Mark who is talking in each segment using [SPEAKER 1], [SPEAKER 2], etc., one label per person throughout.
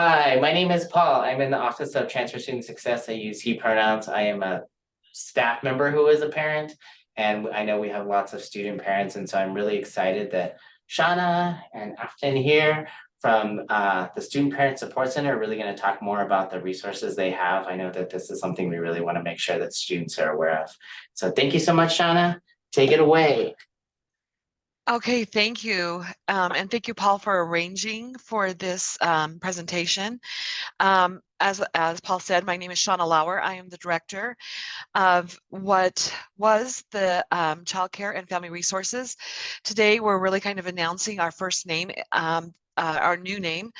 [SPEAKER 1] Hi, my name is Paul. I'm in the Office of Transfer Student Success. I use he pronouns. I am a staff member who is a parent, and I know we have lots of student parents, and so I'm really excited that Shauna and Afton here from the Student Parent Support Center are really going to talk more about the resources they have. I know that this is something we really want to make sure that students are aware of. So thank you so much, Shauna. Take it away.
[SPEAKER 2] Okay, thank you. And thank you, Paul, for arranging for this presentation. As Paul said, my name is Shauna Lower. I am the director of what was the Childcare and Family Resources. Today, we're really kind of announcing our first name, our new name.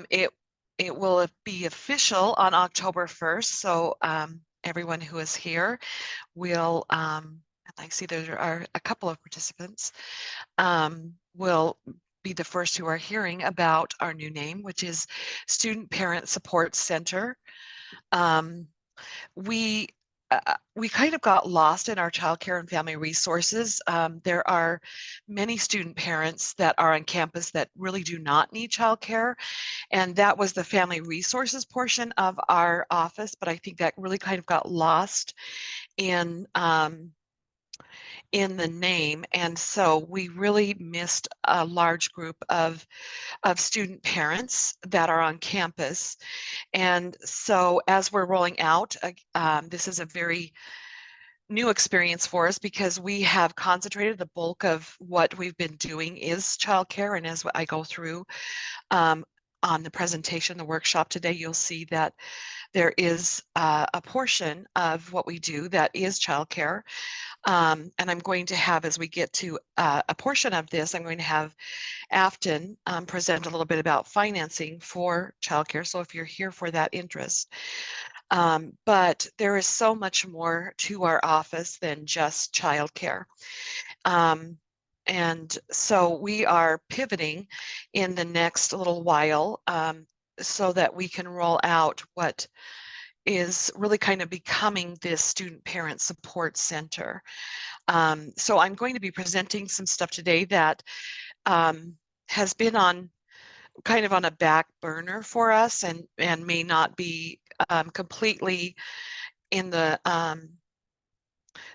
[SPEAKER 2] It will be official on October 1st. So everyone who is here will, I see there are a couple of participants, will be the first who are hearing about our new name, which is Student Parent Support Center. We kind of got lost in our childcare and family resources. There are many student parents that are on campus that really do not need childcare, and that was the family resources portion of our office, but I think that really kind of got lost in the name, and so we really missed a large group of student parents that are on campus. And so as we're rolling out, this is a very new experience for us because we have concentrated the bulk of what we've been doing is childcare. And as I go through on the presentation, the workshop today, you'll see that there is a portion of what we do that is childcare. And I'm going to have, as we get to a portion of this, I'm going to have Afton present a little bit about financing for childcare. So if you're here for that interest. But there is so much more to our office than just childcare. And so we are pivoting in the next little while so that we can roll out what is really kind of becoming this student parent support center. So I'm going to be presenting some stuff today that has been on kind of on a back burner for us and may not be completely in the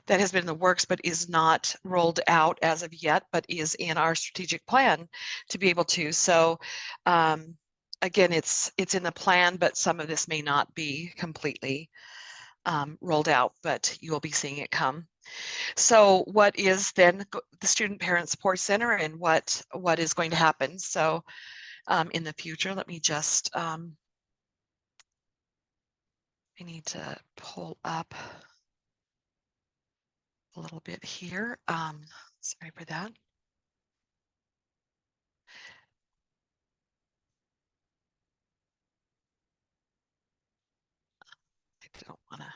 [SPEAKER 2] that has been in the works, but is not rolled out as of yet, but is in our strategic plan to be able to. So again, it's in the plan, but some of this may not be completely rolled out, but you will be seeing it come. So what is then the Student Parent Support Center and what is going to happen? So in the future, let me just, I need to pull up a little bit here. Sorry for that. I don't want to.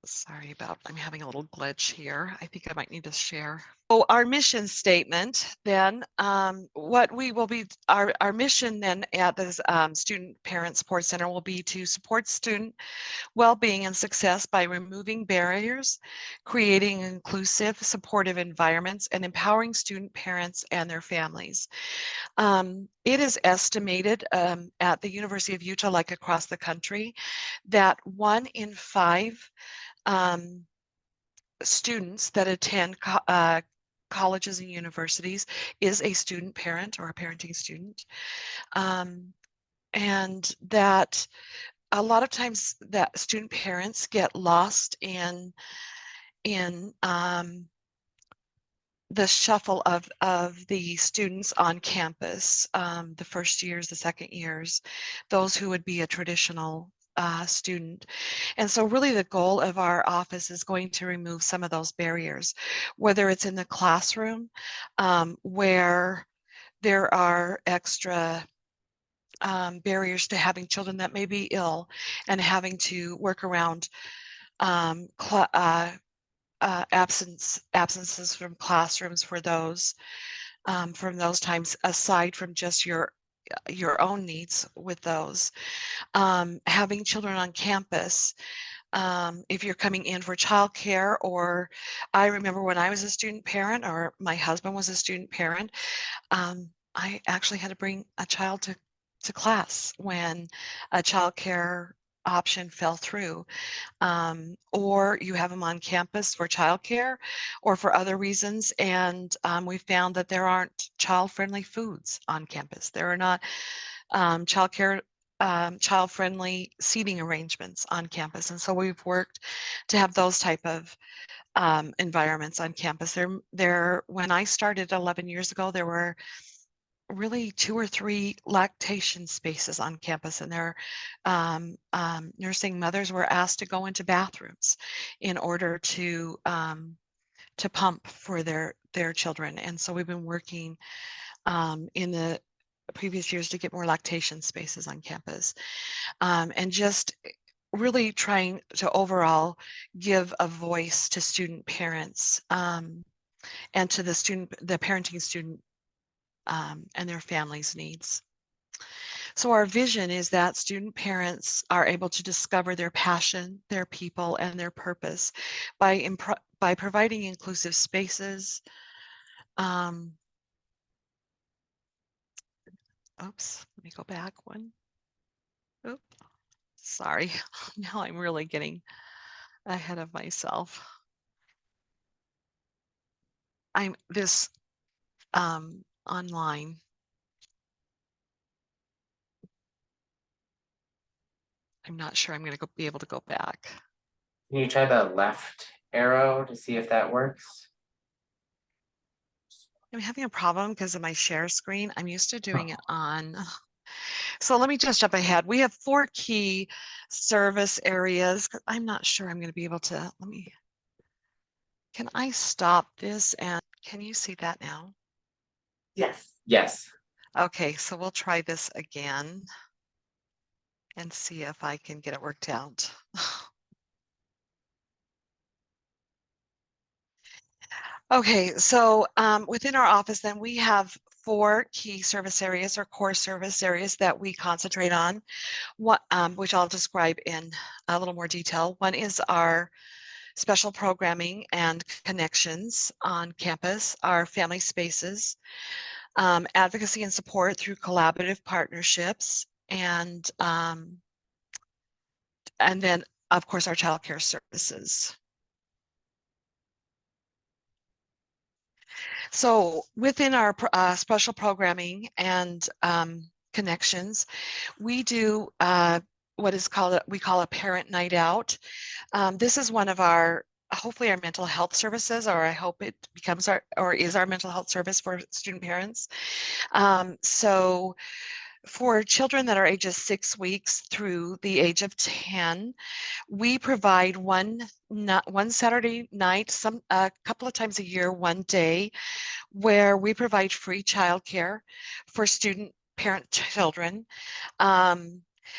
[SPEAKER 2] Sorry about, I'm having a little glitch here. I think I might need to share. So our mission statement then, what we will be, our mission then at the Student Parent Support Center will be to support student well-being and success by removing barriers, creating inclusive, supportive environments, and empowering student parents and their families. It is estimated at the University of Utah, like across the country, that 1 in 5 students that attend colleges and universities is a student parent or a parenting student. And that a lot of times that student parents get lost in the shuffle of the students on campus, the first years, the second years, those who would be a traditional student. And so really the goal of our office is going to remove some of those barriers, whether it's in the classroom where there are extra barriers to having children that may be ill and having to work around absences from classrooms for those from those times, aside from just your own needs with those. Having children on campus if you're coming in for childcare, or I remember when I was a student parent or my husband was a student parent, I actually had to bring a child to class when a childcare option fell through. Or you have them on campus for childcare or for other reasons. And we found that there aren't child-friendly foods on campus. There are not childcare, child-friendly seating arrangements on campus. And so we've worked to have those type of environments on campus. When I started 11 years ago, there were really 2 or 3 lactation spaces on campus, and their nursing mothers were asked to go into bathrooms in order to pump for their children. And so we've been working in the previous years to get more lactation spaces on campus, and just really trying to overall give a voice to student parents, and to the parenting student and their families' needs. So our vision is that student parents are able to discover their passion, their people, and their purpose by providing inclusive spaces. Oops, let me go back one. Oops, sorry. Now I'm really getting ahead of myself. I'm this online. I'm not sure I'm going to be able to go back.
[SPEAKER 1] Can you try the left arrow to see if that works?
[SPEAKER 2] I'm having a problem because of my share screen. I'm used to doing it on. So let me just jump ahead. We have 4 key service areas. I'm not sure I'm going to be able to. Can I stop this? And can you see that now?
[SPEAKER 1] Yes. Yes.
[SPEAKER 2] Okay, so we'll try this again and see if I can get it worked out. Okay, so within our office, then we have 4 key service areas or core service areas that we concentrate on, which I'll describe in a little more detail. One is our special programming and connections on campus, our family spaces, advocacy and support through collaborative partnerships, and then, of course, our childcare services. So within our special programming and connections, we do what is called, we call a parent night out. This is one of our, hopefully our mental health services, or I hope it becomes is our mental health service for student parents. So for children that are ages 6 weeks through the age of 10, we provide one Saturday night, a couple of times a year, one day, where we provide free childcare for student parent children,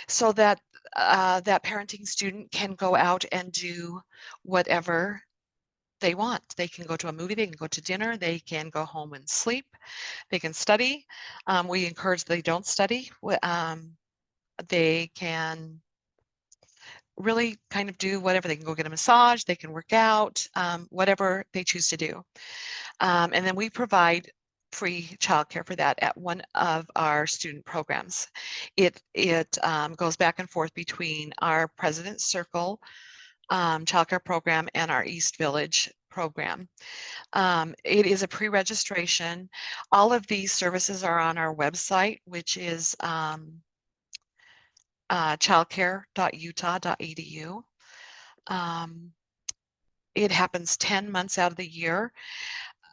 [SPEAKER 2] so that that parenting student can go out and do whatever they want. They can go to a movie, they can go to dinner, they can go home and sleep, they can study. We encourage they don't study. They can really kind of do whatever. They can go get a massage, they can work out, whatever they choose to do. And then we provide free childcare for that at one of our student programs. It goes back and forth between our President's Circle childcare program and our East Village program. It is a pre-registration. All of these services are on our website, which is childcare.utah.edu. It happens 10 months out of the year.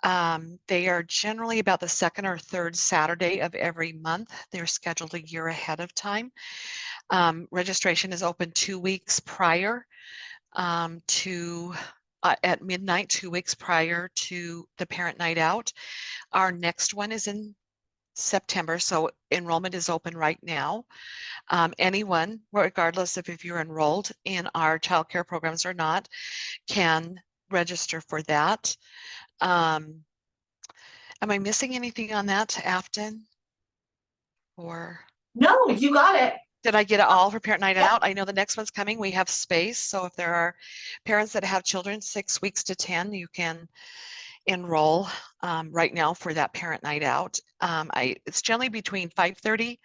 [SPEAKER 2] They are generally about the 2nd or 3rd Saturday of every month. They're scheduled a year ahead of time. Registration is open 2 weeks prior at midnight, 2 weeks prior to the parent night out. Our next one is in September, so enrollment is open right now. Anyone, regardless of if you're enrolled in our childcare programs or not, can register for that. Am I missing anything on that, Afton? Or
[SPEAKER 1] No, you got it.
[SPEAKER 2] Did I get it all for Parent Night Out? I know the next one's coming. We have space. So if there are parents that have children 6 weeks to 10, you can enroll right now for that Parent Night Out. It's generally between 5:30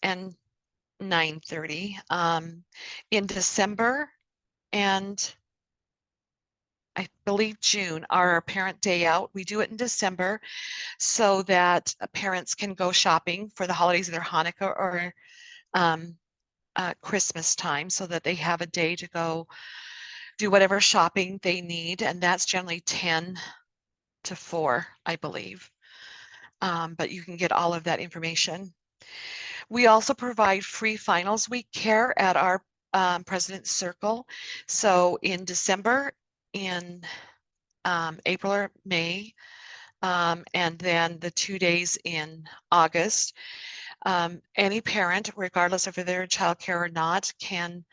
[SPEAKER 2] and 9:30 in December, and I believe June are our Parent Day Out. We do it in December so that parents can go shopping for the holidays, either Hanukkah or Christmas time, so that they have a day to go do whatever shopping they need. And that's generally 10 to 4, I believe. But you can get all of that information. We also provide free finals week care at our President's Circle. So in December, in April or May, and then the 2 days in August, any parent, regardless if they're in childcare or not, can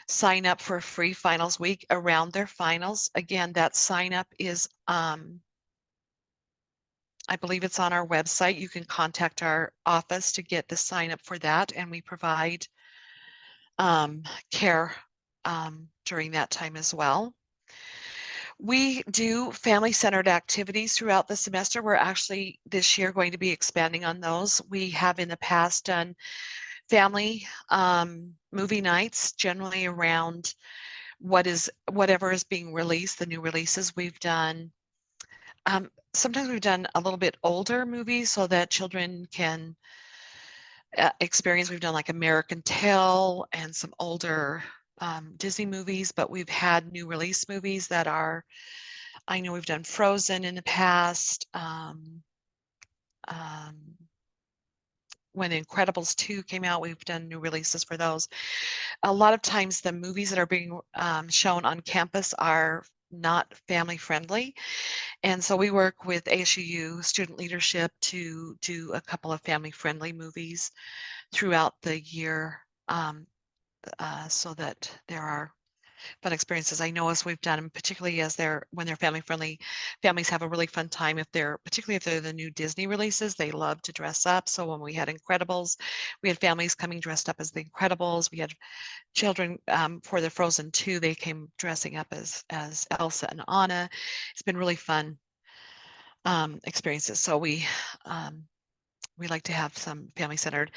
[SPEAKER 2] sign up for a free finals week around their finals. Again, that sign up is, I believe it's on our website. You can contact our office to get the sign up for that, and we provide care during that time as well. We do family-centered activities throughout the semester. We're actually this year going to be expanding on those. We have in the past done family movie nights, generally around whatever is being released, the new releases. We've done sometimes we've done a little bit older movies so that children can experience. We've done like American Tail and some older Disney movies, but we've had new release movies that are, I know we've done Frozen in the past. When Incredibles 2 came out, we've done new releases for those. A lot of times the movies that are being shown on campus are not family friendly. And so we work with ASUU student leadership to do a couple of family friendly movies throughout the year, so that there are fun experiences. I know as we've done them, particularly when they're family friendly, families have a really fun time. Particularly if they're the new Disney releases, they love to dress up. So when we had Incredibles, we had families coming dressed up as the Incredibles. We had children for the Frozen 2, they came dressing up as Elsa and Anna. It's been really fun experiences. So we like to have some family centered.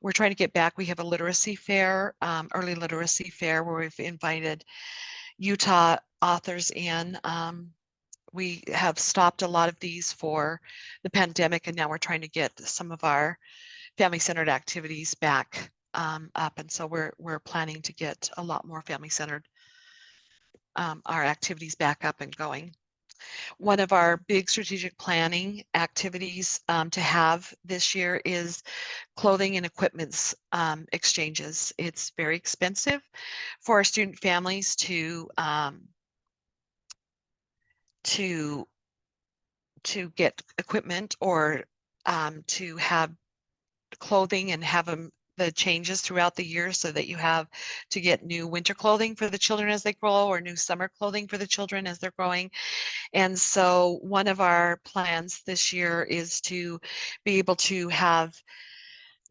[SPEAKER 2] We're trying to get back. We have a literacy fair, early literacy fair, where we've invited Utah authors in. We have stopped a lot of these for the pandemic, and now we're trying to get some of our family-centered activities back up. And so we're planning to get a lot more family-centered, our activities back up and going. One of our big strategic planning activities to have this year is clothing and equipment exchanges. It's very expensive for our student families to get equipment or to have clothing and have them the changes throughout the year, so that you have to get new winter clothing for the children as they grow, or new summer clothing for the children as they're growing. And so one of our plans this year is to be able to have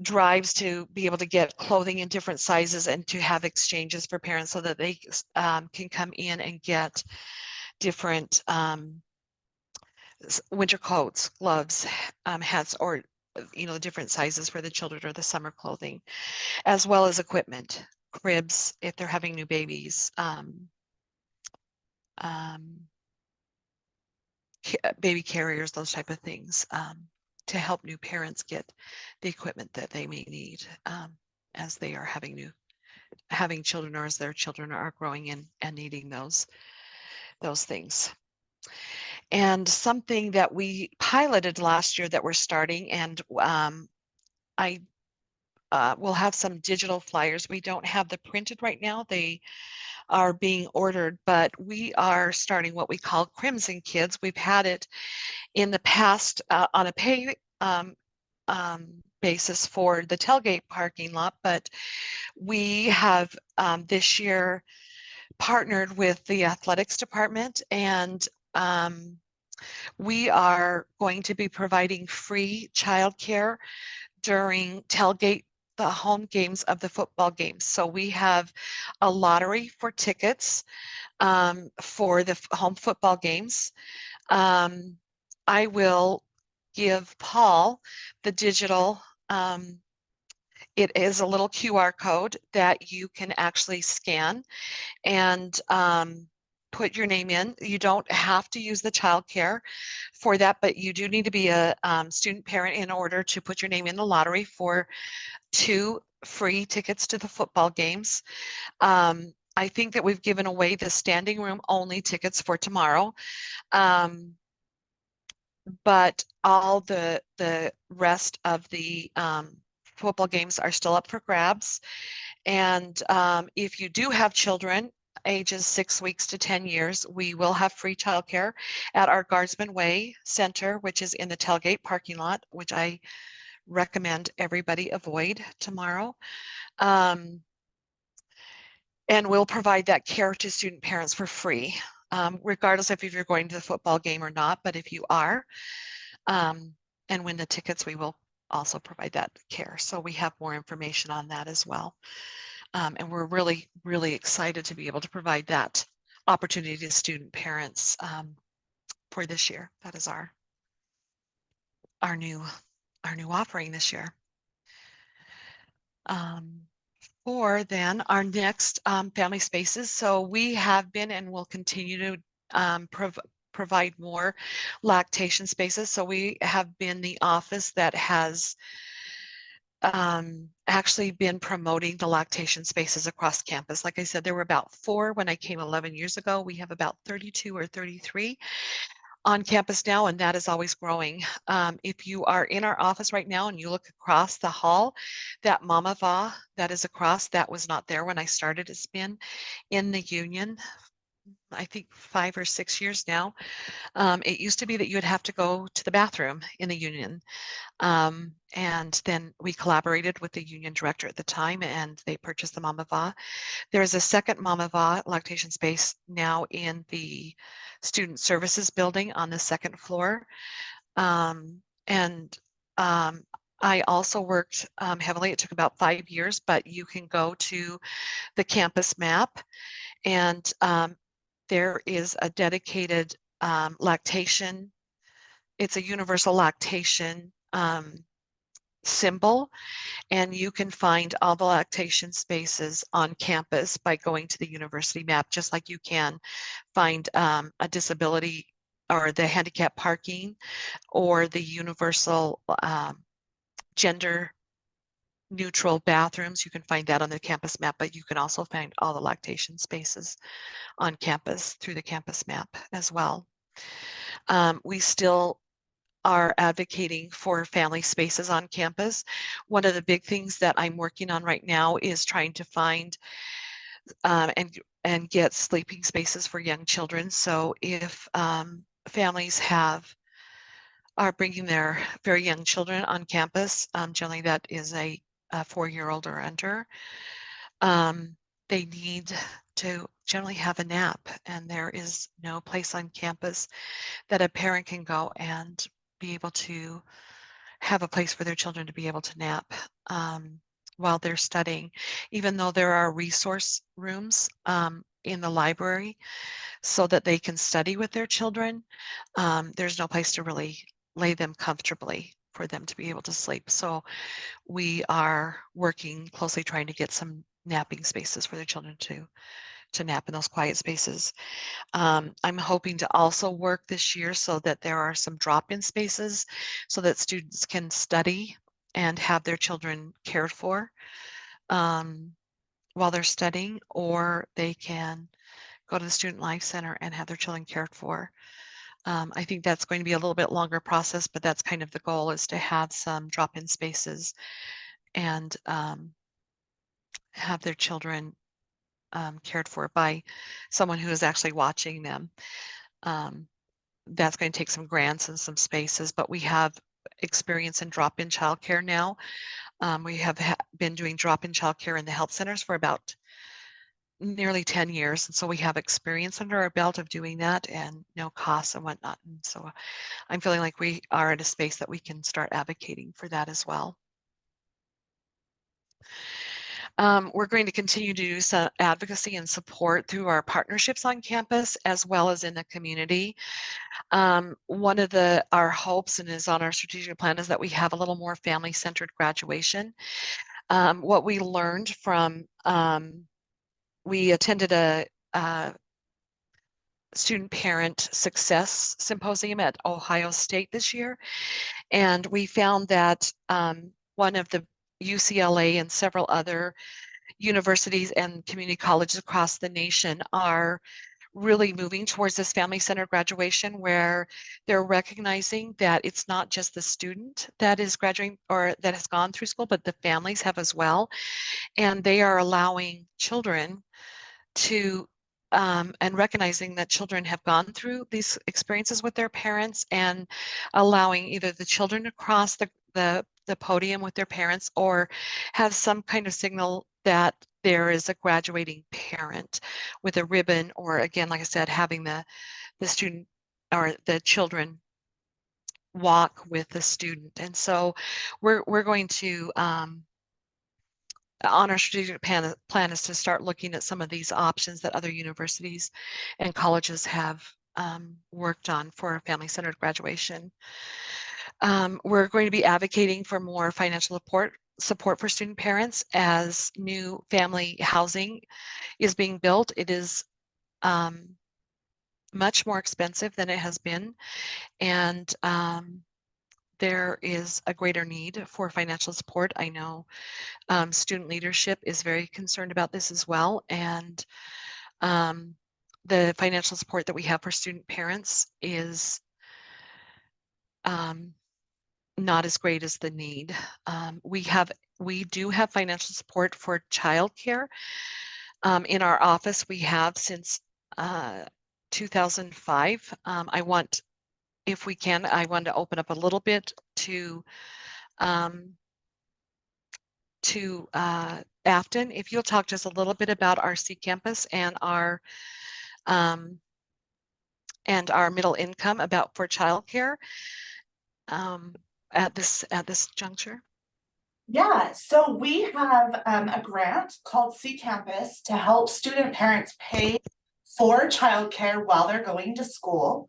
[SPEAKER 2] drives to be able to get clothing in different sizes and to have exchanges for parents, so that they can come in and get different winter coats, gloves, hats, or different sizes for the children, or the summer clothing, as well as equipment, cribs if they're having new babies, baby carriers, those type of things, to help new parents get the equipment that they may need as they are having children, or as their children are growing and needing those things. And something that we piloted last year that we're starting, and I will have some digital flyers. We don't have the printed right now. They are being ordered, but we are starting what we call Crimson Kids. We've had it in the past on a pay basis for the tailgate parking lot, but we have this year partnered with the athletics department, and we are going to be providing free childcare during tailgate the home games of the football games. So we have a lottery for tickets for the home football games. I will give Paul the digital. It is a little QR code that you can actually scan and put your name in. You don't have to use the childcare for that, but you do need to be a student parent in order to put your name in the lottery for 2 free tickets to the football games. I think that we've given away the standing room only tickets for tomorrow. But all the rest of the football games are still up for grabs. And if you do have children ages 6 weeks to 10 years, we will have free childcare at our Guardsman Way Center, which is in the tailgate parking lot, which I recommend everybody avoid tomorrow. And we'll provide that care to student parents for free, regardless if you're going to the football game or not. But if you are, and win the tickets, we will also provide that care. So we have more information on that as well. And we're really, really excited to be able to provide that opportunity to student parents for this year. That is our new offering this year. Or then our next family spaces. So we have been and will continue to provide more lactation spaces. So we have been the office that has actually been promoting the lactation spaces across campus. Like I said, there were about 4 when I came 11 years ago. We have about 32 or 33 on campus now, and that is always growing. If you are in our office right now and you look across the hall, that Mama Va that is across, that was not there when I started. It's been in the union, I think 5 or 6 years now. It used to be that you would have to go to the bathroom in the union. And then we collaborated with the union director at the time, and they purchased the Mama Va. There's a second Mama Va lactation space now in the student services building on the 2nd floor. And I also worked heavily. It took about 5 years, but you can go to the campus map, and there is a dedicated lactation. It's a universal lactation symbol, and you can find all the lactation spaces on campus by going to the university map, just like you can find a disability or the handicap parking or the universal gender neutral bathrooms. You can find that on the campus map, but you can also find all the lactation spaces on campus through the campus map as well. We still are advocating for family spaces on campus. One of the big things that I'm working on right now is trying to find and get sleeping spaces for young children. So if families are bringing their very young children on campus, generally that is a 4-year-old or under, they need to generally have a nap, and there is no place on campus that a parent can go and be able to have a place for their children to be able to nap while they're studying, even though there are resource rooms in the library so that they can study with their children. There's no place to really lay them comfortably for them to be able to sleep. So we are working closely trying to get some napping spaces for their children to nap in those quiet spaces. I'm hoping to also work this year so that there are some drop-in spaces so that students can study and have their children cared for while they're studying, or they can go to the Student Life Center and have their children cared for. I think that's going to be a little bit longer process, but that's kind of the goal, is to have some drop-in spaces and have their children cared for by someone who is actually watching them. That's going to take some grants and some spaces, but we have experience in drop-in childcare now. We have been doing drop-in childcare in the health centers for about nearly 10 years. And so we have experience under our belt of doing that, and no costs and whatnot. And so I'm feeling like we are in a space that we can start advocating for that as well. We're going to continue to do some advocacy and support through our partnerships on campus as well as in the community. One of our hopes and is on our strategic plan is that we have a little more family-centered graduation. What we learned from, we attended a student parent success symposium at Ohio State this year, and we found that one of the UCLA and several other universities and community colleges across the nation are really moving towards this family-centered graduation, where they're recognizing that it's not just the student that is graduating or that has gone through school, but the families have as well. And they are allowing children to and recognizing that children have gone through these experiences with their parents, and allowing either the children to cross the podium with their parents or have some kind of signal that there is a graduating parent with a ribbon, or again, like I said, having the student or the children walk with the student. And so we're going to on our strategic plan is to start looking at some of these options that other universities and colleges have worked on for a family-centered graduation. We're going to be advocating for more financial support for student parents as new family housing is being built. It is much more expensive than it has been, and there is a greater need for financial support. I know student leadership is very concerned about this as well, and the financial support that we have for student parents is not as great as the need. We do have financial support for childcare. In our office, we have since 2005. If we can, I want to open up a little bit to Afton. If you'll talk just a little bit about our C campus and our middle income for childcare at this juncture.
[SPEAKER 3] Yeah, so we have a grant called C Campus to help student parents pay for childcare while they're going to school.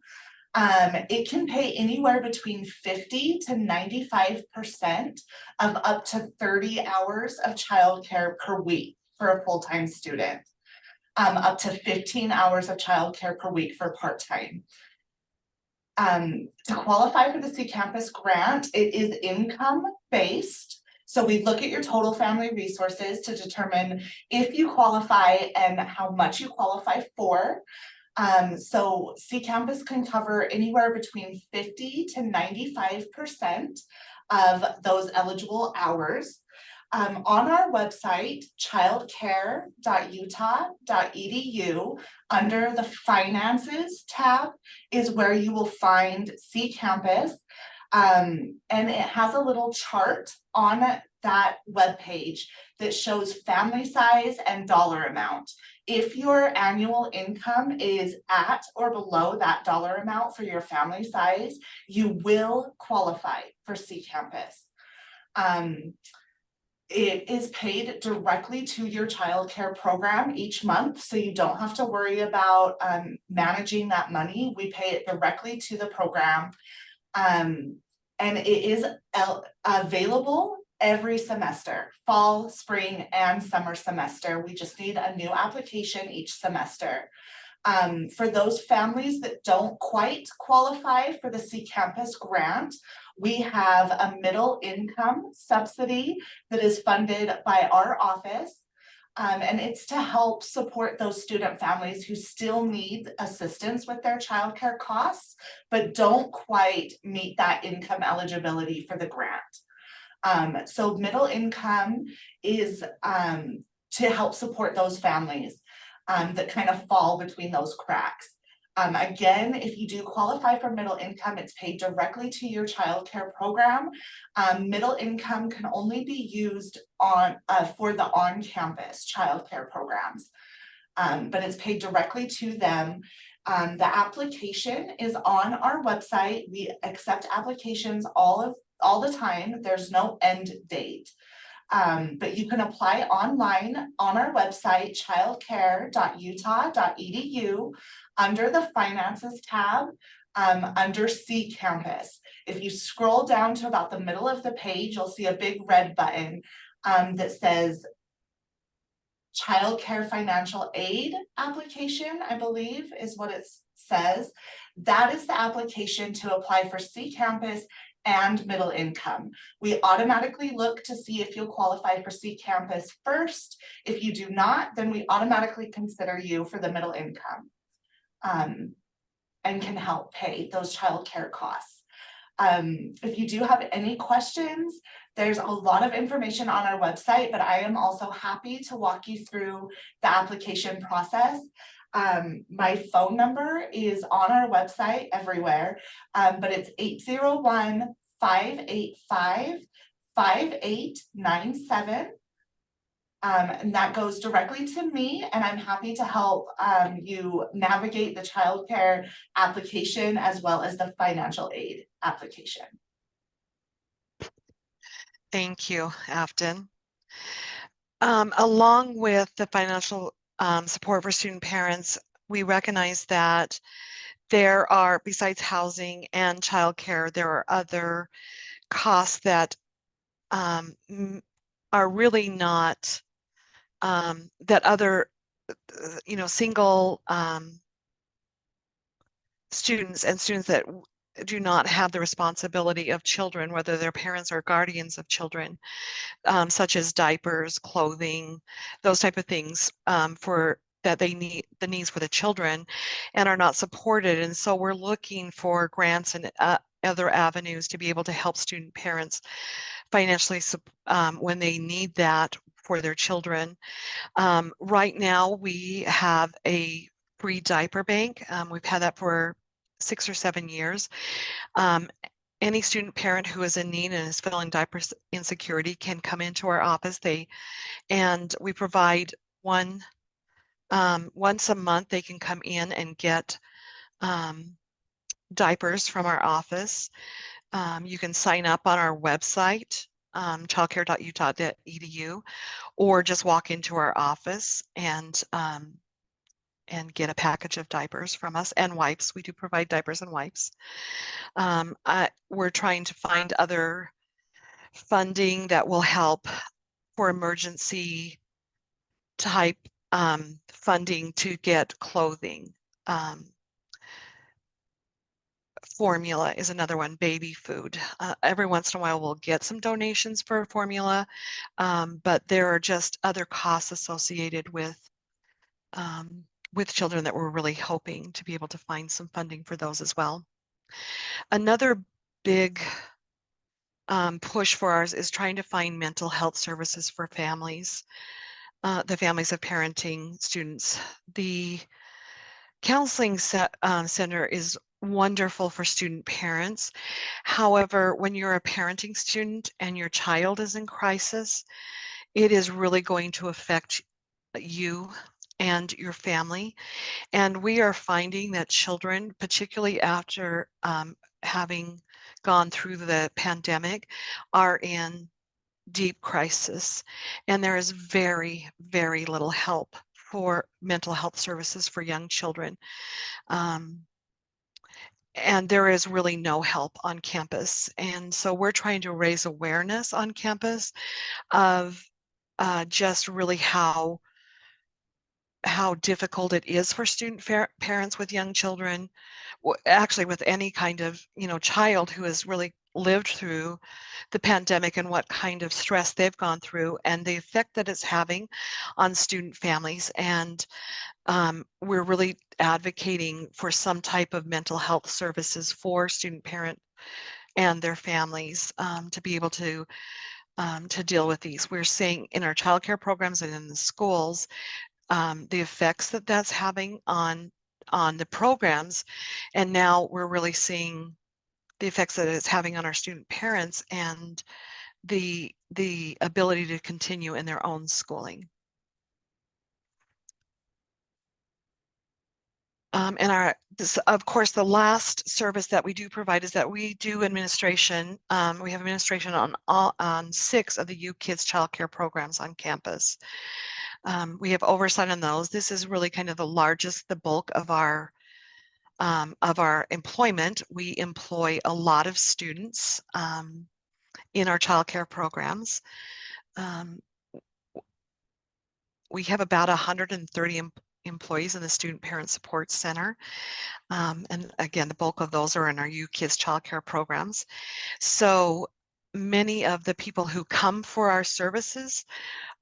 [SPEAKER 3] It can pay anywhere between 50 to 95% of up to 30 hours of childcare per week for a full-time student, up to 15 hours of childcare per week for part-time. To qualify for the C Campus grant, it is income-based. So we look at your total family resources to determine if you qualify and how much you qualify for. So C Campus can cover anywhere between 50 to 95% of those eligible hours. On our website, childcare.utah.edu, under the Finances tab is where you will find C Campus. And it has a little chart on that webpage that shows family size and dollar amount. If your annual income is at or below that dollar amount for your family size, you will qualify for C Campus. It is paid directly to your childcare program each month, so you don't have to worry about managing that money. We pay it directly to the program. And it is available every semester, fall, spring, and summer semester. We just need a new application each semester. For those families that don't quite qualify for the C Campus grant, we have a middle income subsidy that is funded by our office. And it's to help support those student families who still need assistance with their childcare costs, but don't quite meet that income eligibility for the grant. So middle income is to help support those families that kind of fall between those cracks. Again, if you do qualify for middle income, it's paid directly to your childcare program. Middle income can only be used for the on-campus childcare programs, but it's paid directly to them. The application is on our website. We accept applications all the time. There's no end date. But you can apply online on our website, childcare.utah.edu, under the Finances tab, under C Campus. If you scroll down to about the middle of the page, you'll see a big red button that says Childcare Financial Aid Application, I believe is what it says. That is the application to apply for C Campus and middle income. We automatically look to see if you'll qualify for C Campus first. If you do not, then we automatically consider you for the middle income, and can help pay those childcare costs. If you do have any questions, there's a lot of information on our website, but I am also happy to walk you through the application process. My phone number is on our website everywhere, but it's 801-585-5897. And that goes directly to me, and I'm happy to help you navigate the childcare application as well as the financial aid application.
[SPEAKER 2] Thank you, Afton. Along with the financial support for student parents, we recognize that there are, besides housing and childcare, there are other costs that are really not, that other, single students and students that do not have the responsibility of children, whether their parents are guardians of children, such as diapers, clothing, those type of things, for that they need, the needs for the children, and are not supported. And so we're looking for grants and other avenues to be able to help student parents financially when they need that for their children. Right now we have a free diaper bank. We've had that for 6 or 7 years. Any student parent who is in need and is feeling diaper insecurity can come into our office. And we provide once a month, they can come in and get diapers from our office. You can sign up on our website, childcare.utah.edu, or just walk into our office and get a package of diapers from us, and wipes. We do provide diapers and wipes. We're trying to find other funding that will help for emergency type funding to get clothing. Formula is another one, baby food. Every once in a while we'll get some donations for formula, but there are just other costs associated with children that we're really hoping to be able to find some funding for those as well. Another big push for ours is trying to find mental health services for families, the families of parenting students. The counseling center is wonderful for student parents. However, when you're a parenting student and your child is in crisis, it is really going to affect you and your family. And we are finding that children, particularly after having gone through the pandemic, are in deep crisis. And there is very, very little help for mental health services for young children. And there is really no help on campus. And so we're trying to raise awareness on campus of just really how difficult it is for student parents with young children, actually with any kind of child who has really lived through the pandemic, and what kind of stress they've gone through and the effect that it's having on student families. And we're really advocating for some type of mental health services for student parent and their families, to be able to deal with these. We're seeing in our childcare programs and in the schools the effects that that's having on the programs, and now we're really seeing the effects that it's having on our student parents and the ability to continue in their own schooling. And of course, the last service that we do provide is that we do administration. We have administration on 6 of the U Kids Childcare programs on campus. We have oversight on those. This is really kind of the bulk of our employment. We employ a lot of students in our childcare programs. We have about 130 employees in the Student Parent Support Center. And again, the bulk of those are in our U Kids Childcare programs. So many of the people who come for our services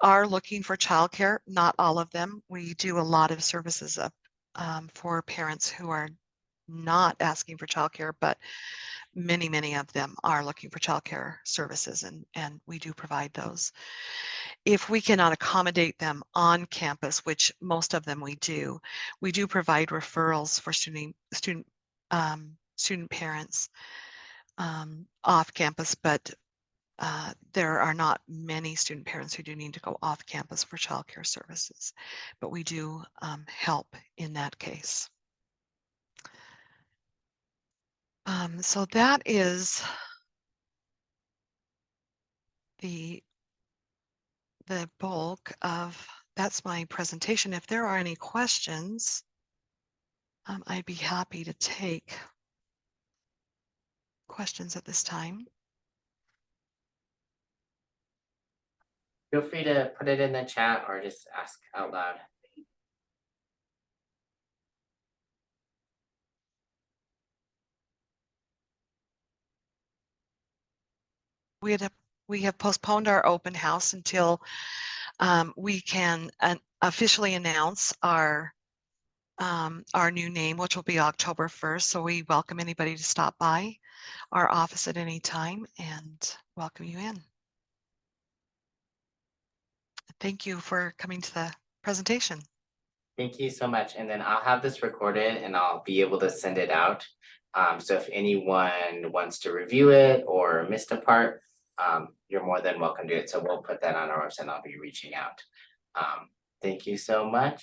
[SPEAKER 2] are looking for childcare. Not all of them. We do a lot of services for parents who are not asking for childcare, but many of them are looking for childcare services, and we do provide those. If we cannot accommodate them on campus, which most of them we do provide referrals for student parents off campus, but there are not many student parents who do need to go off campus for childcare services, but we do help in that case. So that is the bulk of, that's my presentation. If there are any questions, I'd be happy to take questions at this time.
[SPEAKER 1] Feel free to put it in the chat or just ask out loud.
[SPEAKER 2] We have postponed our open house until we can officially announce our new name, which will be October 1st. So we welcome anybody to stop by our office at any time and welcome you in. Thank you for coming to the presentation.
[SPEAKER 1] Thank you so much. And then I'll have this recorded and I'll be able to send it out. So if anyone wants to review it or missed a part, you're more than welcome to do it. So we'll put that on our website and I'll be reaching out. Thank you so much.